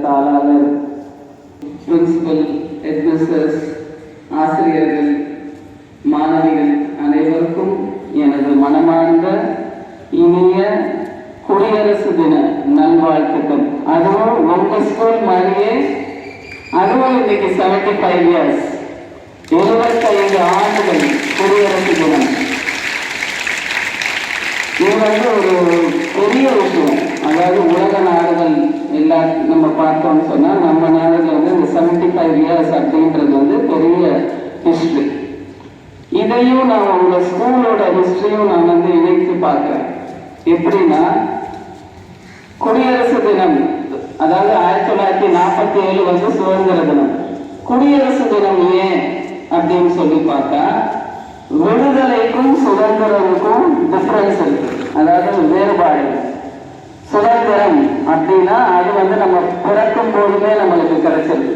தாளாளர், principal, headmistress, ஆசிரியர்கள், மாணவிகள் அனைவருக்கும் எனது மனமார்ந்த இனிய குடியரசு தின நல்வாழ்த்துக்கள். அதுவும் உங்க ஸ்கூல் மாதிரியே, அதுவும் இன்னைக்கு 75 இயர்ஸ், 75 ஆண்டுகள் குடியரசு தினம். இது ஒரு பெரிய விஷயம். அதாவது உலக நாடுகள் எல்லாம் நம்ம பார்த்தோம்னு சொன்னால் நம்ம நாடுகள் இந்த 75 இயர்ஸ் அப்படின்றது பெரிய ஹிஸ்ட்ரி. இதையும் நான் உங்க ஸ்கூலோட ஹிஸ்டரியும் நான் இணைத்து பார்க்கிறேன். எப்படின்னா, குடியரசு தினம், அதாவது 1947 சுதந்திர தினம். குடியரசு தினம் ஏன் அப்படின்னு சொல்லி பார்த்தா, விடுதலைக்கும் சுதந்திரமுக்கும் டிஃபரன்ஸ் இருக்கு, அதாவது வேறுபாடு. சுதந்திரம் அப்படின்னா அது நம்ம பிறக்கும் போதுமே நம்மளுக்கு கிடைச்சிருக்கு.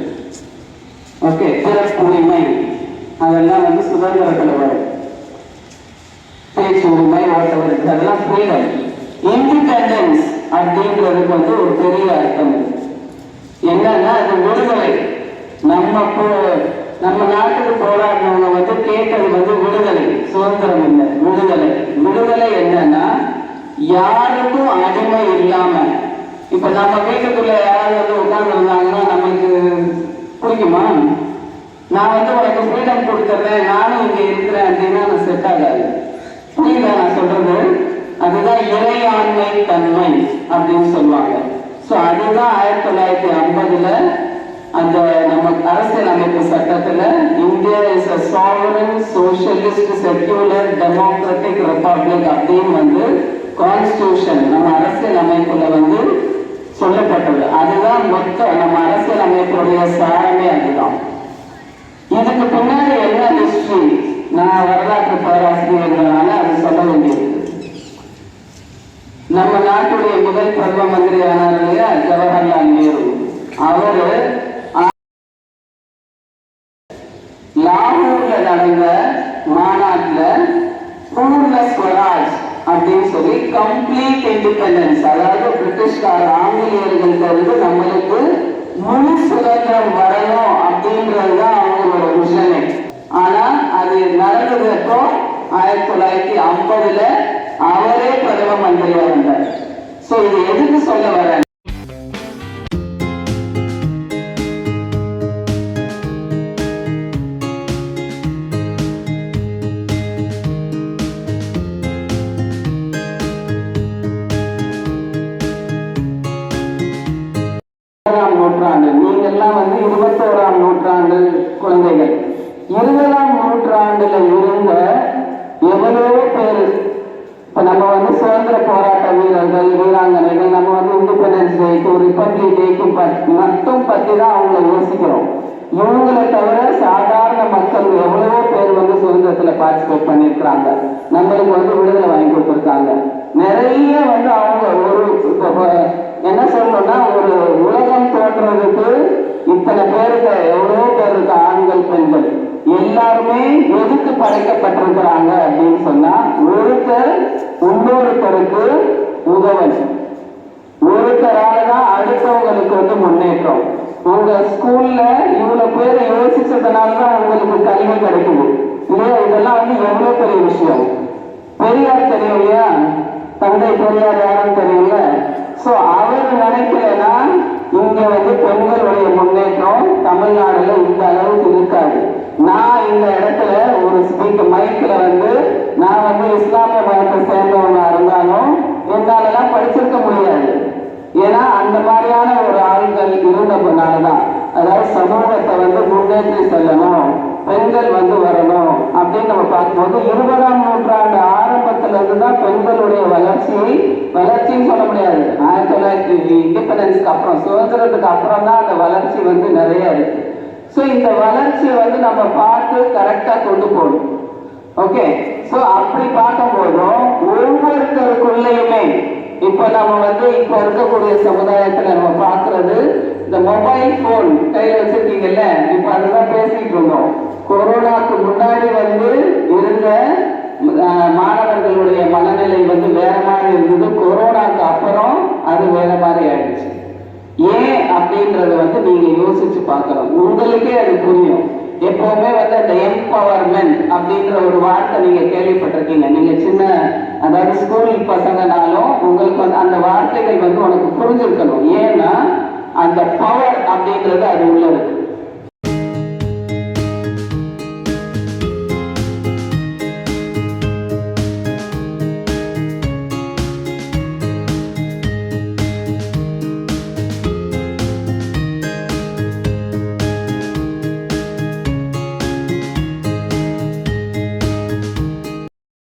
ஓகே, பிறப்புரிமை அதெல்லாம் சுதந்திரத்தில் வரும். பேச்சு உரிமை, ஓட்டவர், அதெல்லாம் ஃப்ரீடம். இண்டிபெண்டன்ஸ் அப்படின்றதுக்கு ஒரு பெரிய அர்த்தம் என்னன்னா, அது விடுதலை. நம்ம நாட்டுக்கு போராடினவங்க கேட்டது விடுதலை, சுதந்திரம் இல்லை, விடுதலை. விடுதலை என்னன்னா, யாருக்கும் அடிமை இல்லாம. இப்ப நம்ம வீட்டுக்குள்ள யாராவது உட்கார்ந்து இருந்தாங்கன்னா நமக்கு பிடிக்குமா? நான் உனக்கு ஃப்ரீடம் கொடுத்துறேன், நானும் இங்க இருக்கிறேன் அப்படின்னா நான் செட் ஆகாது. புரியுதா நான் சொல்றது? அதுதான் இறையாண்மை தன்மை அப்படின்னு சொல்லுவாங்க. ஸோ அதுதான் 1950 அந்த நம்ம அரசியல் அமைப்பு சட்டத்துல India is a sovereign socialist secular democratic republic அப்படின்னு கான்ஸ்டிடியூஷன் நம்ம அரசியல் அமைப்புல சொல்லப்பட்டது. அதுதான் மொத்தம் நம்ம அரசியல் அமைப்புடைய சாரமே. அதுதான். இதுக்கு பின்னாடி என்ன ஹிஸ்டரி, நான் வரலாற்று பேராசிரியர்களால அது சொல்ல வேண்டியது. நம்ம நாட்டுடைய முதல் பிரதம மந்திரி ஆனார் இல்லையா, ஜவஹர்லால் நேரு. அவரு லாகூர்ல நடந்த மாநாட்டுல பூர்ண ஸ்வராஜ் அப்படின்னு சொல்லி கம்ப்ளீட் இண்டிபெண்டன்ஸ், அதாவது பிரிட்டிஷ்கார ஆங்கிலேயர்கள்ட்ட நம்மளுக்கு முழு சுதந்திரம் வரணும் அப்படின்றதுதான் அவங்களோட விஷனே. ஆனா அது நடந்ததுக்கோ 1950 அவரே பிரதம மந்திரியா இருந்தார். சோ இது எதுக்கு சொல்ல வர, நூற்றாண்டு, நீங்க எல்லாம் 21ஆம் நூற்றாண்டு குழந்தைகள். 20ஆம் நூற்றாண்டுல இருந்த எவ்வளவோ பேர், இப்ப நம்ம சுதந்திர போராட்ட வீரர்கள், வீராங்கனைகள், நம்ம இண்டிபெண்டன்ஸ் டேக்கும் ரிப்பப்ளிக் டேக்கும் மட்டும் பத்தி தான் அவங்களை யோசிக்கிறோம். இவங்களை தவிர சாதாரண மக்கள் எவ்வளவோ பேர் சுதந்திரத்துல பார்ட்டிசிபேட் பண்ணிருக்கிறாங்க. நம்மளுக்கு விடுதலை வாங்கி கொடுத்துருக்காங்க. நிறைய அவங்க ஒரு என்ன சொல்லணும்னா, ஒரு உலகம் தோன்றதுக்கு இத்தனை பேருக்கு, எவ்வளவோ பேருக்கு, ஆண்கள் பெண்கள் எல்லாருமே எதுக்கு படைக்கப்பட்டிருக்கிறாங்க அப்படின்னு சொன்னா, ஒருத்தர் இன்னொருத்தருக்கு உதவல், ஒருத்தராலதான் அடுத்தவங்களுக்கு முன்னேற்றம். உங்க ஸ்கூல்ல இவ்வளவு பேர் யோசிச்சதுனாலதான் உங்களுக்கு கல்வி கிடைக்குது இல்லையா? இதெல்லாம் எவ்வளவு பெரிய விஷயம். பெரியார் தெரியும் இல்லையா? தந்தை பெரியார் யாரும் தெரியல. சோ அவர் நினைக்கலன்னா இங்க பெண்களுடைய முன்னேற்றம் தமிழ்நாடுல இந்த அளவுக்கு இருக்காது. நான் இந்த இடத்துல ஒரு ஸ்பீக்கர் மைக்ல நான் இஸ்லாமிய மதத்தை சேர்ந்தவங்க இருந்தாலும் என்னாலலாம் படிச்சிருக்க முடியாது. ஏன்னா அந்த மாதிரியான ஒரு ஆண்கள் இருந்ததுனாலதான், அதாவது சமூகத்தை முன்னேற்றி செல்லணும், பெண்கள் வரணும் அப்படின்னு நம்ம பார்க்கும்போது 20ஆம் நூற்றாண்டு ஆரம்பத்துல இருந்துதான் பெண்களுடைய வளர்ச்சின்னு சொல்ல முடியாது. 1900 இண்டிபெண்டன்ஸ்க்கு அப்புறம், சுதந்திரத்துக்கு அப்புறம் தான் அந்த வளர்ச்சி நிறைய இருக்கு. ஸோ இந்த வளர்ச்சியை நம்ம பார்த்து கரெக்டா கொண்டு போகணும். ஓகே, ஸோ அப்படி பார்க்கும்போதும் ஒவ்வொருத்தருக்குள்ளேயுமே இப்ப நம்ம இப்ப இருக்கக்கூடிய சமுதாயத்துல நம்ம பார்க்கறது, இந்த மொபைல் போன் கையில வச்சிருக்கீங்கல்ல, இப்ப அதுதான் பேசிட்டு இருந்தோம். கொரோனாக்கு முன்னாடி இருந்த மாணவர்களுடைய மனநிலை வேற மாதிரி இருந்தது. கொரோனாக்கு அப்புறம் அது வேற மாதிரி ஆயிடுச்சு. ஏன் அப்படின்றத வந்து நீங்க யோசிச்சு பார்க்கணும். உங்களுக்கே அது புரியும். எப்பவுமே வந்து அந்த எம்பவர்மெண்ட் அப்படின்ற ஒரு வார்த்தை நீங்க கேள்விப்பட்டிருக்கீங்க. நீங்க சின்ன அதாவது ஸ்கூல் பசங்கனாலும் உங்களுக்கு வந்து அந்த வார்த்தைகள் வந்து உனக்கு புரிஞ்சிருக்கணும். ஏன்னா அந்த பவர் அப்படின்றது அது உள்ள இருக்கு.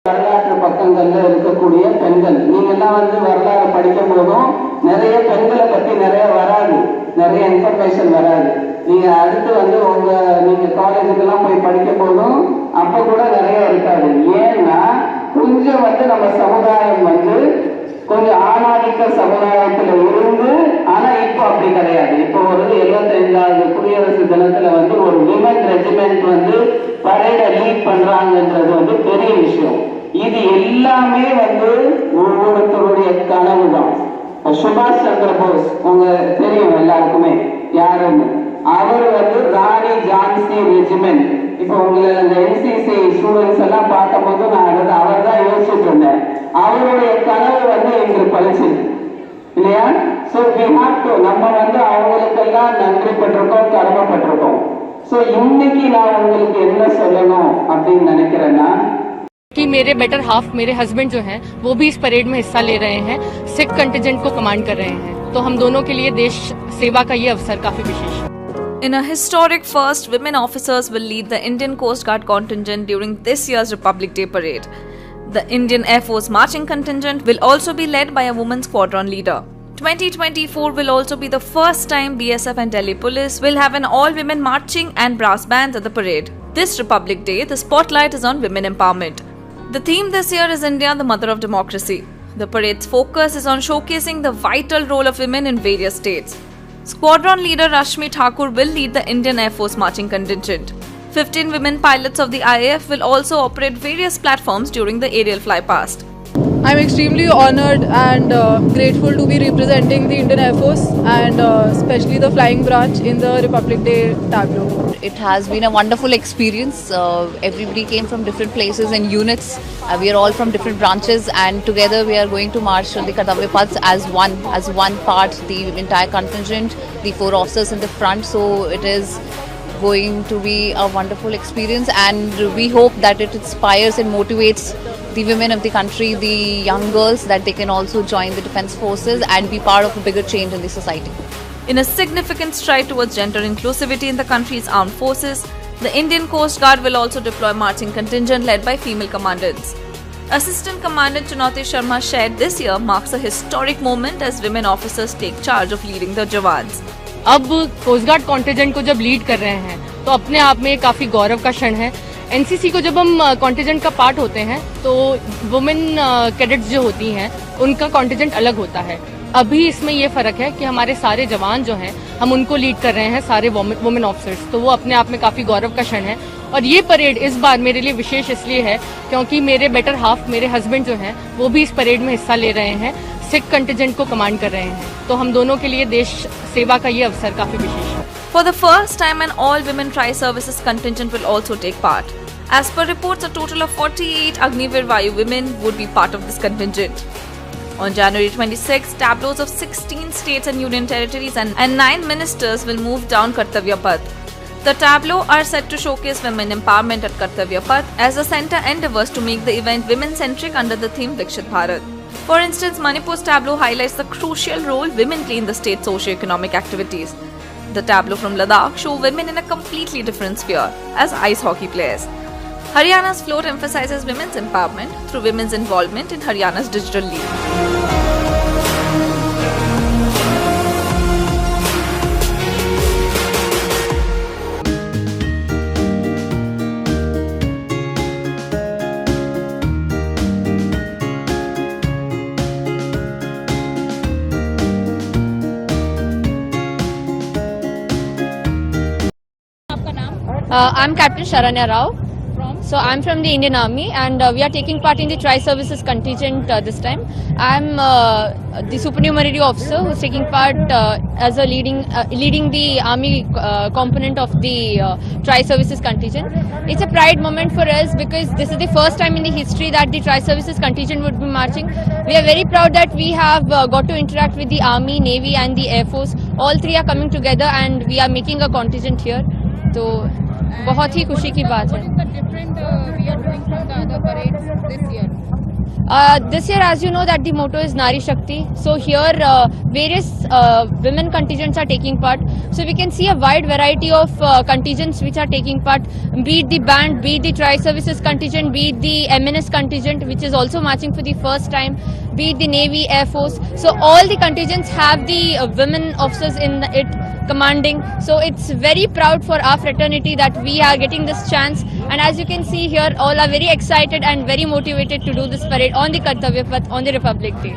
வரலாற்று பக்கங்கள்ல இருக்கக்கூடிய பெண்கள், நீங்க எல்லாம் வந்து வரலாறு படிக்கும் போதும் நிறைய பெண்களை பத்தி நிறைய வராது, நிறைய இன்ஃபர்மேஷன் வராது. நீங்க அடுத்து வந்து நீங்க காலேஜுக்கெல்லாம் போய் படிக்கும் போதும் அப்ப கூட நிறைய இருக்காது. ஏன்னா கொஞ்சம் வந்து நம்ம சமுதாயம் வந்து கொஞ்சம் ஆணாதிக்க சமுதாயத்துல இருந்து, ஆனா இப்போ அப்படி கிடையாது. இப்போ ஒரு 75வது குடியரசு தினத்துல வந்து ஒரு விமன் ரெஜிமெண்ட் வந்து பரேட லீட் பண்றாங்கன்றது வந்து பெரிய விஷயம். இது எல்லாமே வந்து ஒவ்வொருத்தருடைய கனவு தான். சுபாஷ் சந்திர போஸ் உங்க தெரியும் எல்லாருக்குமே யாருன்னு. அவர் வந்து ராணி ஜான்சி ரெஜிமெண்ட். இப்போ உங்களை அந்த NCC ஸ்டூடெண்ட்ஸ் எல்லாம் பார்க்கும் போது நான் அவர் தான் யோசிச்சுட்டு இருந்தேன். அவருடைய கனவு வந்து எங்களுக்கு பழிச்சு இல்லையா? ஸோ வி ஹாவ் டு, நம்ம வந்து அவங்களுக்கெல்லாம் நன்றி பட்டிருக்கோம், கடமைப்பட்டிருக்கோம். ஸோ இன்னைக்கு நான் உங்களுக்கு என்ன சொல்லணும் அப்படின்னு நினைக்கிறேன்னா, कि मेरे बेटर हाफ मेरे हस्बैंड जो हैं वो भी इस परेड में हिस्सा ले रहे हैं, सिख कंटिजेंट को कमांड कर रहे हैं, तो हम दोनों के लिए देश सेवा का ये अवसर काफी विशेष है. In a historic first, women officers will lead the Indian Coast Guard contingent during this year's Republic Day parade. The Indian Air Force marching contingent will also be led by a woman squadron leader. 2024 will also be the first time BSF and Delhi Police will have an all-women marching and brass bands at the parade. This Republic Day, the spotlight is on women empowerment. The theme this year is India, the Mother of Democracy. The parade's focus is on showcasing the vital role of women in various states. Squadron leader Rashmi Thakur will lead the Indian Air Force marching contingent. 15 women pilots of the IAF will also operate various platforms during the aerial flypast. I'm extremely honored and grateful to be representing the Indian Air Force and especially the flying branch in the Republic Day tableau. It has been a wonderful experience. Everybody came from different places and units. We are all from different branches, and together we are going to march the Kartavya Path as one part, the entire contingent, the 4 officers in the front. So it is going to be a wonderful experience, and we hope that it inspires and motivates the women of the country, the young girls, that they can also join the defense forces and be part of a bigger change in the society. In a significant stride towards gender inclusivity in the country's armed forces, the Indian Coast Guard will also deploy marching contingent led by female commandants. Assistant Commandant Chunauti Sharma shared this year marks a historic moment as women officers take charge of leading the Jawans. अब coast guard contingent को जब lead कर रहे हैं तो अपने आप में काफी गौरव का क्षण है. NCC को जब हम कॉन्टिजेंट का पार्ट होते हैं तो वुमेन कैडेट्स जो होती हैं उनका कॉन्टिजेंट अलग होता है. अभी इसमें ये फर्क है कि हमारे सारे जवान जो हैं हम उनको लीड कर रहे हैं, सारे वुमेन ऑफिसर्स, तो वो अपने आप में काफी गौरव का क्षण है. और ये परेड इस बार मेरे लिए विशेष इसलिए है क्योंकि मेरे बेटर हाफ मेरे हस्बैंड जो हैं वो भी इस परेड में हिस्सा ले रहे हैं, सिख कंटिजेंट को कमांड कर रहे हैं, तो हम दोनों के लिए देश सेवा का ये अवसर काफी विशेष है. For the first time, an all-women tri-services contingent will also take part. As per reports, a total of 48 Agnivir Vayu women would be part of this contingent. On January 26, tableaus of 16 states and union territories and 9 ministers will move down Kartavya Path. The tableau are set to showcase women empowerment at Kartavya Path as the centre endeavours to make the event women-centric under the theme Vikshit Bharat. For instance, Manipur's tableau highlights the crucial role women play in the state's socio-economic activities. The tableau from Ladakh show women in a completely different sphere as ice hockey players. Haryana's float emphasizes women's empowerment through women's involvement in Haryana's digital league. I'm Captain Sharanya Rao. From So I'm from the Indian Army, and we are taking part in the Tri-Services contingent this time. I'm the supernumerary officer who's taking part as a leading the Army component of the Tri-Services contingent. It's a pride moment for us because this is the first time in the history that the Tri-Services contingent would be marching. We are very proud that we have got to interact with the Army, Navy and the Air Force. All three are coming together and we are making a contingent here. तो बहुत ही खुशी की बात है. This year, as you know, that the motto is Nari Shakti. So here, various women contingents are taking part. So we can see a wide variety of contingents which are taking part. Be it the band, be it the Tri-Services contingent, be it the MNS contingent, which is also marching for the first time, be it the Navy, Air Force. So all the contingents have the women officers in it commanding. So it's very proud for our fraternity that we are getting this chance. And as you can see here, all are very excited and very motivated to do this parade on the Kartavya Path on the Republic Day.